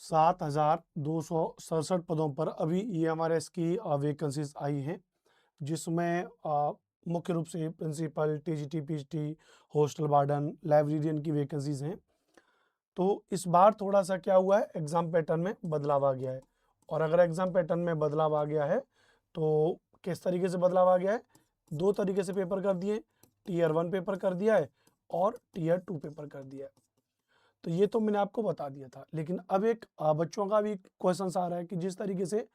7,267 पदों पर अभी EMRS की वैकेंसीज आई हैं, जिसमें मुख्य रूप से principal, TGT, PGT, hostel warden, librarian की वैकेंसीज हैं। तो इस बार थोड़ा सा क्या हुआ है, एग्जाम पैटर्न में बदलाव आ गया है। और अगर एग्जाम पैटर्न में बदलाव आ गया है तो किस तरीके से बदलाव आ गया है, दो तरीके से पेपर कर दिए, Tier 1 पेपर कर दिया है और Tier 2 पेपर कर दिया है। तो ये तो मैंने आपको बता दिया था, लेकिन अब एक बच्चों का भी क्वेश्चन आ रहा है कि जिस तरीके से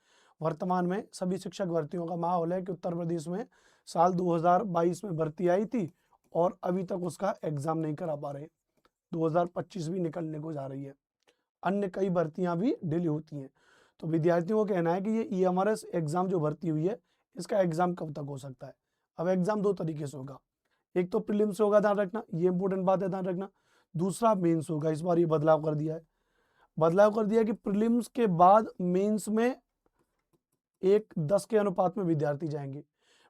वर्तमान में सभी शिक्षक भर्तियों का माहौल है कि उत्तर प्रदेश में साल 2022 में भर्ती आई थी और अभी तक उसका एग्जाम नहीं करा पा रहे। 2025 भी निकलने को जा रही है, अन्य कई भर्तियां भी डिले होती हैं। तो विद्यार्थियों का कहना है कि ये EMRS एग्जाम जो भर्ती हुई है, इसका एग्जाम कब तक हो सकता है। अब एग्जाम दो तरीके से होगा, एक तो प्रीलिम्स होगा, ध्यान रखना, ये इंपॉर्टेंट बात है, ध्यान रखना। दूसरा मेंस होगा। इस बार ये बदलाव कर दिया है, कि प्रीलिम्स के बाद मेंस में 1:10 के अनुपात में विद्यार्थी जाएंगे।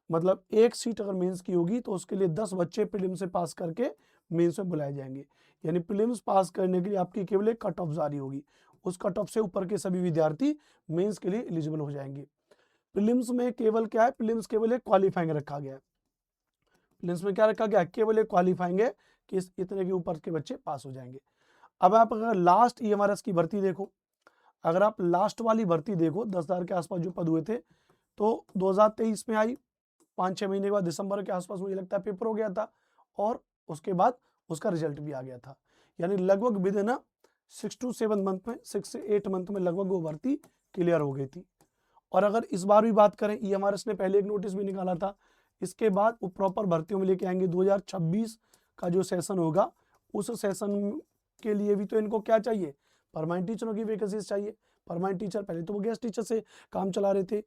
मतलब एक सीट अगर मेंस की होगी तो उसके लिए 10 बच्चे प्रीलिम्स से पास करके मेंस में बुलाए जाएंगे। यानी प्रीलिम्स पास करने के लिए आपकी केवल एक कट ऑफ जारी होगी, उस कट ऑफ से ऊपर के सभी विद्यार्थी मेंस के लिए एलिजिबल हो जाएंगे। प्रीलिम्स में केवल क्या है, प्रीलिम्स केवल एक क्वालिफाइंग रखा गया है। प्रीलिम्स में क्या रखा गया है, केवल एक क्वालिफाइंग है कि इतने के ऊपर के बच्चे पास हो जाएंगे। अब आप अगर लास्ट EMRS की भर्ती देखो, अगर आप लास्ट वाली भर्ती देखो, 10,000 के आसपास जो पद हुए थे, तो 2023 में आई, 5-6 महीने के बाद दिसंबर के आसपास मुझे लगता है पेपर हो गया था और उसके बाद उसका रिजल्ट भी आ गया था। यानी लगभग विद इन 6 to 7 मंथ में, 6 से 8 मंथ में लगभग वो भर्ती क्लियर हो गई थी। और अगर इस बार भी बात करें, EMRS ने पहले एक नोटिस भी निकाला था, इसके बाद वो प्रॉपर भर्तियों में लेके आएंगे। 2026 का जो सेशन होगा, उस सेशन के लिए भी तो इनको क्या चाहिए, परमानेंट टीचरों की वैकेंसीज चाहिए। परमानेंट टीचर, पहले तो वो गेस्ट टीचर से काम चला रहे थे,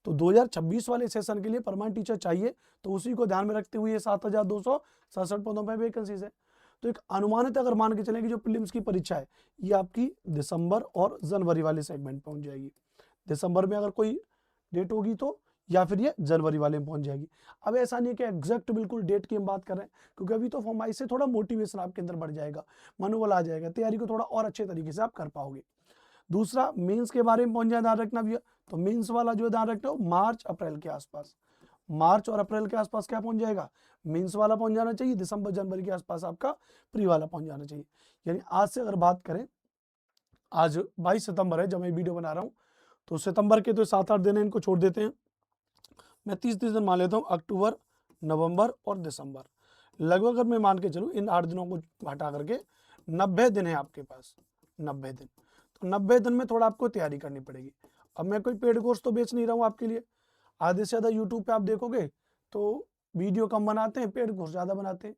तो 2026 वाले सेशन के लिए परमानेंट टीचर चाहिए। तो उसी को ध्यान में रखते हुए 7,267 पदों पर वैकेंसीज है। तो एक अनुमानित अगर मान के चलें कि जो प्रीलिम्स की परीक्षा है, ये आपकी दिसंबर और जनवरी वाले सेगमेंट पहुंच जाएगी। दिसंबर में अगर कोई डेट होगी तो, या फिर ये जनवरी वाले में पहुंच जाएगी। अब ऐसा नहीं है कि एग्जैक्ट बिल्कुल डेट की हम बात कर रहे हैं, क्योंकि अभी तो फॉर्म आई से थोड़ा मोटिवेशन आपके अंदर बढ़ जाएगा, मनोबल आ जाएगा, तैयारी को थोड़ा और अच्छे तरीके से आप कर पाओगे। दूसरा, मेंस के बारे में पहुंच जाए, ध्यान रखना भैया। तो मेंस वाला जो ध्यान रखना हो, मार्च अप्रैल के आसपास, मार्च और अप्रैल के आसपास क्या पहुंच जाएगा, मेंस वाला पहुंच जाना चाहिए। दिसंबर जनवरी के आसपास आपका प्री वाला पहुंच जाना चाहिए। यानी आज से अगर बात करें, आज 22 सितंबर है जब मैं वीडियो बना रहा हूँ, तो सितंबर के तो 7-8 दिन है, इनको छोड़ देते हैं। मैं 30 दिन मान लेता हूँ, अक्टूबर, नवंबर और दिसंबर, लगभग अगर मैं मान के चलूँ इन 8 दिनों को हटा करके 90 दिन है आपके पास, 90 दिन। तो 90 दिन में थोड़ा आपको तैयारी करनी पड़ेगी। अब मैं कोई पेड कोर्स तो बेच नहीं रहा हूँ आपके लिए। आधे से ज़्यादा यूट्यूब पे आप देखोगे तो वीडियो कम बनाते हैं, पेड कोर्स ज़्यादा बनाते हैं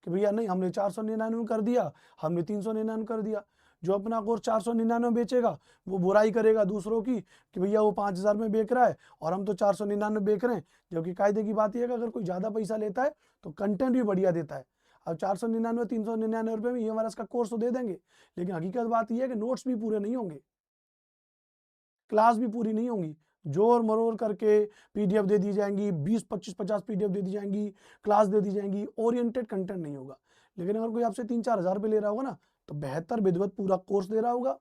कि भैया नहीं, हमने 499 कर दिया, हमने 399 कर दिया। जो अपना कोर्स 499 बेचेगा वो बुराई करेगा दूसरों की कि भैया वो 5,000 में बेच रहा है और हम तो 499 बेच रहे हैं। जबकि कायदे की बात यह है कि अगर कोई ज़्यादा पैसा लेता है तो कंटेंट भी बढ़िया देता है। अब 499 399 रुपये में EMRS का कोर्स तो दे देंगे, लेकिन हकीकत बात यह है कि नोट्स भी पूरे नहीं होंगे, क्लास भी पूरी नहीं होंगी, जोर मरोड़ करके PDF दे दी जाएंगी, 20 25 50 PDF दे दी जाएंगी, क्लास दे दी जाएंगी, ओरिएंटेड कंटेंट नहीं होगा। लेकिन अगर कोई आपसे 3-4 हज़ार रुपये ले रहा होगा ना, तो बेहतर विधिवत पूरा कोर्स दे रहा होगा,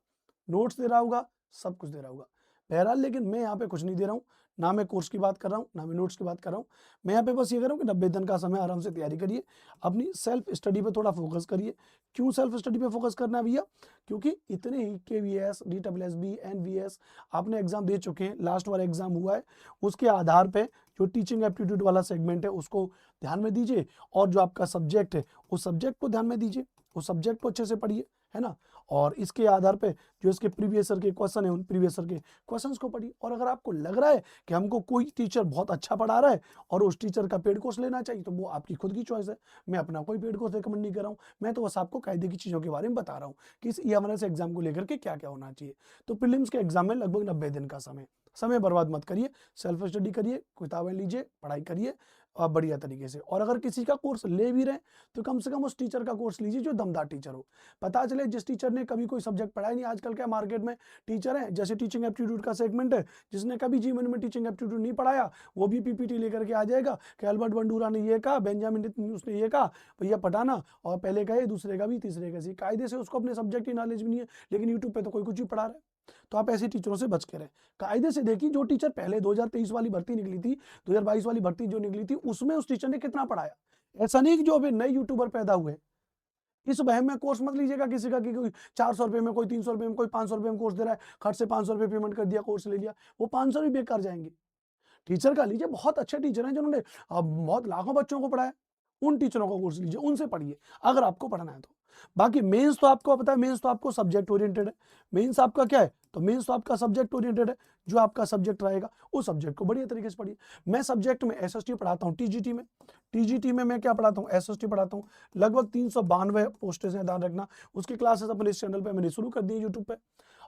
नोट्स दे रहा होगा, सब कुछ दे रहा होगा। बहरहाल, लेकिन मैं यहाँ पे कुछ नहीं दे रहा हूँ, ना मैं कोर्स की बात कर रहा हूँ, ना मैं नोट्स की बात कर रहा हूँ। मैं यहाँ पे बस ये कर रहा हूँ कि 90 दिन का समय आराम से तैयारी करिए, अपनी सेल्फ स्टडी पे थोड़ा फोकस करिए। क्यों सेल्फ स्टडी पे फोकस करना है भैया, क्योंकि इतने ही KVS, DSSB, NVS आपने एग्जाम दे चुके हैं, लास्ट वाला एग्जाम हुआ है, उसके आधार पे जो टीचिंग एप्टीट्यूड वाला सेगमेंट है उसको ध्यान में दीजिए, और जो आपका सब्जेक्ट है उस सब्जेक्ट को ध्यान में दीजिए, उस सब्जेक्ट को अच्छे से पढ़िए, है ना। और इसके आधार पे जो इसके प्रीवियस ईयर के क्वेश्चन है, उन प्रीवियस ईयर के क्वेश्चंस को पढ़िए। और अगर आपको लग रहा है कि हमको कोई टीचर बहुत अच्छा पढ़ा रहा है और उस टीचर का पेड कोर्स लेना चाहिए, तो वो आपकी खुद की चॉइस है। मैं अपना कोई पेड कोर्स रिकमेंड नहीं कर रहा हूँ, मैं तो बस आपको कायदे की चीज़ों के बारे में बता रहा हूँ कि इस EMRS एग्जाम को लेकर के क्या क्या होना चाहिए। तो प्रीलिम्स के एग्जाम में लगभग 90 दिन का समय बर्बाद मत करिए, सेल्फ स्टडी करिए, किताबें लीजिए, पढ़ाई करिए, बढ़िया तरीके से। और अगर किसी का कोर्स ले भी रहे हैं तो कम से कम उस टीचर का कोर्स लीजिए जो दमदार टीचर हो। पता चले जिस टीचर ने कभी कोई सब्जेक्ट पढ़ाया नहीं, आजकल क्या मार्केट में टीचर हैं, जैसे टीचिंग एप्टीट्यूड का सेगमेंट है, जिसने कभी जीवन में टीचिंग एप्टीट्यूड नहीं पढ़ाया वो भी पीपीटी लेकर के आ जाएगा कि अल्बर्ट बंडूरा ने ये कहा, बेंजामिन उसने ये कहा, भैया पढ़ाना, और पहले कहे दूसरे का भी तीसरे का सी, कायदे से उसको अपने सब्जेक्ट की नॉलेज भी नहीं है, लेकिन यूट्यूब पे तो कोई कुछ भी पढ़ा रहा है। तो आप ऐसे टीचरों से बच के रहें। कायदे से देखिए जो टीचर पहले 2023 वाली भर्ती निकली थी, 2022 वाली भर्ती जो निकली थी, उसमें उस टीचर ने कितना पढ़ाया। ऐसा नहीं कि जो अभी नए यूट्यूबर पैदा हुए, इस वहम में कोर्स मत लीजिएगा किसी का कि कोई 400 रुपए में, कोई 300 रुपए में, कोई 500 रुपए में कोर्स दे रहा है, खर्च से 500 रुपए पेमेंट कर दिया, कोर्स ले लिया, वो 500 भी बेकार जाएंगे। टीचर का लीजिए, बहुत अच्छे टीचर हैं जिन्होंने बहुत लाखों बच्चों को पढ़ाया, उन टीचरों का कोर्स लीजिए, उनसे पढ़िए अगर आपको पढ़ना है तो। बाकी मेंस तो आपको पता है, मेंस तो आपको सब्जेक्ट ओरिएंटेड है। मेंस आपका क्या है, तो मेंस तो आपका सब्जेक्ट ओरिएंटेड है। जो आपका सब्जेक्ट रहेगा उस सब्जेक्ट को बढ़िया तरीके से पढ़िए। मैं सब्जेक्ट में एसएसटी पढ़ाता हूँ, टीजीटी में मैं क्या पढ़ाता हूँ, एसएसटी पढ़ाता हूँ। लगभग 392 पोस्टेज हैं, ध्यान रखना। उसकी क्लासेस अपने इस चैनल पे मैंने शुरू कर दी है यूट्यूब पे।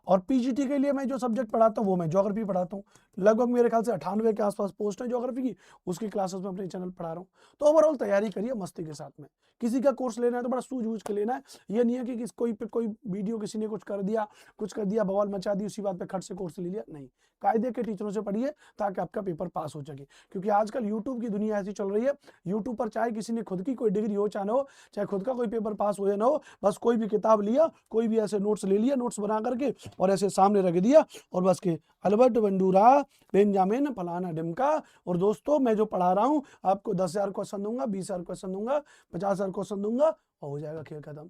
और पीजीटी के लिए मैं जो सब्जेक्ट पढ़ाता हूँ वो मैं ज्योग्राफी पढ़ाता हूँ। लगभग मेरे ख्याल से 98 के आसपास पोस्ट है ज्योग्राफी की, उसकी क्लासेस में अपने चैनल पढ़ा रहा हूँ। तो ओवरऑल तैयारी करिए मस्ती के साथ में। किसी का कोर्स लेना है तो बड़ा सूझबूझ के लेना है। ये नहीं है कि कोई पे कोई वीडियो किसी ने कुछ कर दिया, बवाल मचा दी, उसी बात पे खट से कोर्स ले लिया, नहीं। कायदे के टीचरों से पढ़िए ताकि आपका पेपर पास हो सके। क्योंकि आजकल यूट्यूब की दुनिया ऐसी चल रही है, यूट्यूब पर चाहे किसी ने खुद की कोई डिग्री हो चाहे ना हो, चाहे खुद का कोई पेपर पास हो या ना हो, बस कोई भी किताब लिया, कोई भी ऐसे नोट्स ले लिया, नोट्स बना करके और ऐसे सामने रख दिया, और बस के अल्बर्ट बंडूरा, बेंजामिन फलाना ढिमका, और दोस्तों मैं जो पढ़ा रहा हूँ आपको 10,000 क्वेश्चन दूंगा, 20,000 क्वेश्चन दूंगा, 50,000 क्वेश्चन दूंगा, और हो जाएगा खेल खत्म।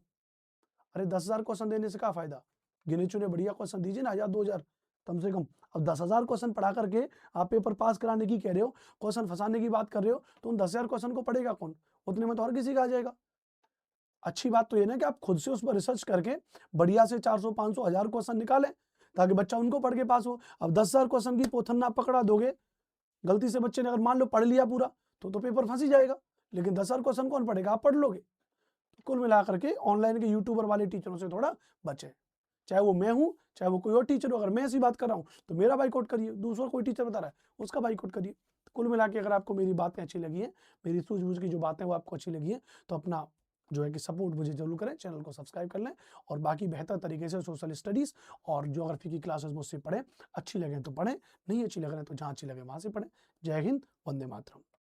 अरे 10,000 क्वेश्चन देने से क्या फायदा, गिने चुने बढ़िया क्वेश्चन दीजिए ना, 1,000 2,000 कम से कम। अब 10,000 क्वेश्चन पढ़ा करके आप पेपर पास कराने की कह रहे हो, क्वेश्चन फंसाने की बात कर रहे हो, तो उन 10,000 क्वेश्चन को पढ़ेगा कौन, उतने में तो हर किसी का आ जाएगा। अच्छी बात तो ये ना कि आप खुद से उस पर रिसर्च करके बढ़िया से 400 500 1000 क्वेश्चन निकालें ताकि बच्चा उनको पढ़ के पास हो। अब 10,000 क्वेश्चन की पोथन आप पकड़ा दोगे, गलती से बच्चे ने अगर मान लो पढ़ लिया पूरा तो पेपर फंस ही जाएगा। लेकिन 10,000 क्वेश्चन कौन पढ़ेगा, आप पढ़ लोगे। कुल मिलाकर के ऑनलाइन के यूट्यूबर वाले टीचरों से थोड़ा बचे, चाहे वो मैं हूं चाहे वो कोई और टीचर हो। अगर मैं ऐसी बात कर रहा हूं तो मेरा बाइकआउट करिए, दूसरा कोई टीचर बता रहा है उसका बाइकआउट करिए। कुल मिला के अगर आपको मेरी बातें अच्छी लगी है, मेरी सूझबूझ की जो बातें वो आपको अच्छी लगी है, तो अपना जो है कि सपोर्ट मुझे जरूर करें, चैनल को सब्सक्राइब कर लें, और बाकी बेहतर तरीके से सोशल स्टडीज़ और ज्योग्राफी की क्लासेस मुझसे पढ़ें। अच्छी लगे तो पढ़ें, नहीं अच्छी लगे तो जहाँ अच्छी लगे वहाँ से पढ़ें। जय हिंद, वंदे मातरम।